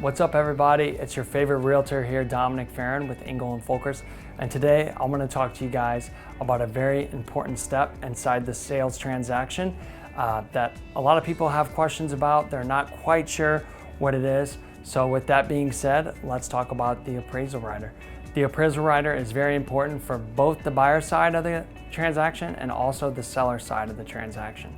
What's up, everybody? It's your favorite realtor here, Dominic Faron with Engel & Folkers, and today I'm going to talk to you guys about a very important step inside the sales transaction that a lot of people have questions about. They're not quite sure what it is. So with that being said, let's talk about the appraisal rider. The appraisal rider is very important for both the buyer side of the transaction and also the seller side of the transaction.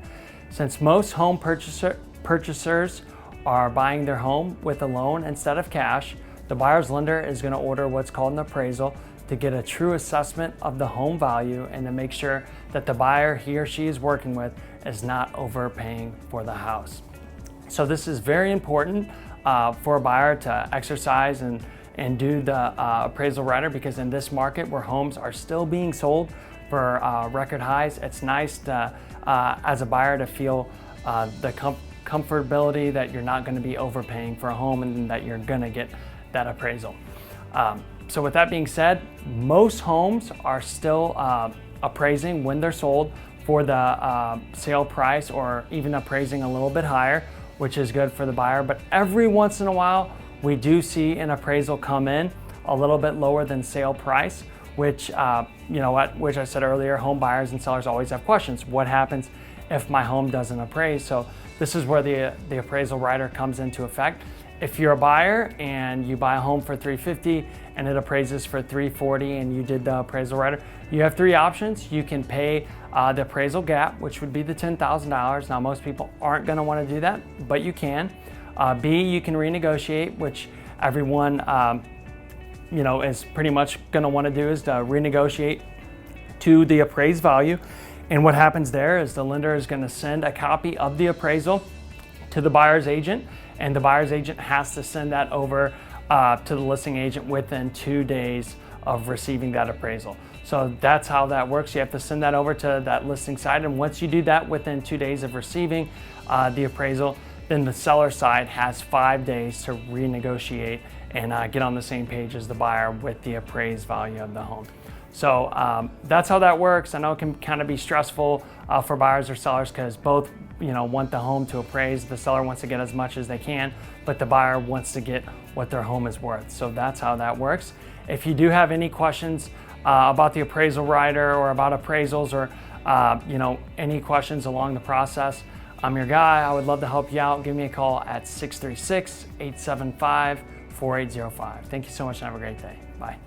Since most home purchasers are buying their home with a loan instead of cash, the buyer's lender is going to order what's called an appraisal to get a true assessment of the home value and to make sure that the buyer he or she is working with is not overpaying for the house. So this is very important for a buyer to exercise and do the appraisal rider, because in this market where homes are still being sold for record highs, it's nice to, as a buyer, to feel the comfortability that you're not going to be overpaying for a home and that you're going to get that appraisal. So with that being said, most homes are still appraising when they're sold for the sale price, or even appraising a little bit higher, which is good for the buyer. But every once in a while, we do see an appraisal come in a little bit lower than sale price, which, which I said earlier, home buyers and sellers always have questions. What happens if my home doesn't appraise? So this is where the appraisal rider comes into effect. If you're a buyer and you buy a home for $350 and it appraises for $340 and you did the appraisal rider, you have three options. You can pay the appraisal gap, which would be the $10,000. Now, most people aren't going to want to do that, but you can. B, you can renegotiate, which everyone is pretty much going to want to do, is to renegotiate to the appraised value. And what happens there is the lender is going to send a copy of the appraisal to the buyer's agent, and the buyer's agent has to send that over to the listing agent within 2 days of receiving that appraisal. So that's how that works. You have to send that over to that listing side, and once you do that within 2 days of receiving the appraisal, then the seller side has 5 days to renegotiate and get on the same page as the buyer with the appraised value of the home. So that's how that works. I know it can kind of be stressful for buyers or sellers, because both want the home to appraise. The seller wants to get as much as they can, but the buyer wants to get what their home is worth. So that's how that works. If you do have any questions about the appraisal rider or about appraisals, or any questions along the process, I'm your guy. I would love to help you out. Give me a call at 636-875-4805. Thank you so much and have a great day. Bye.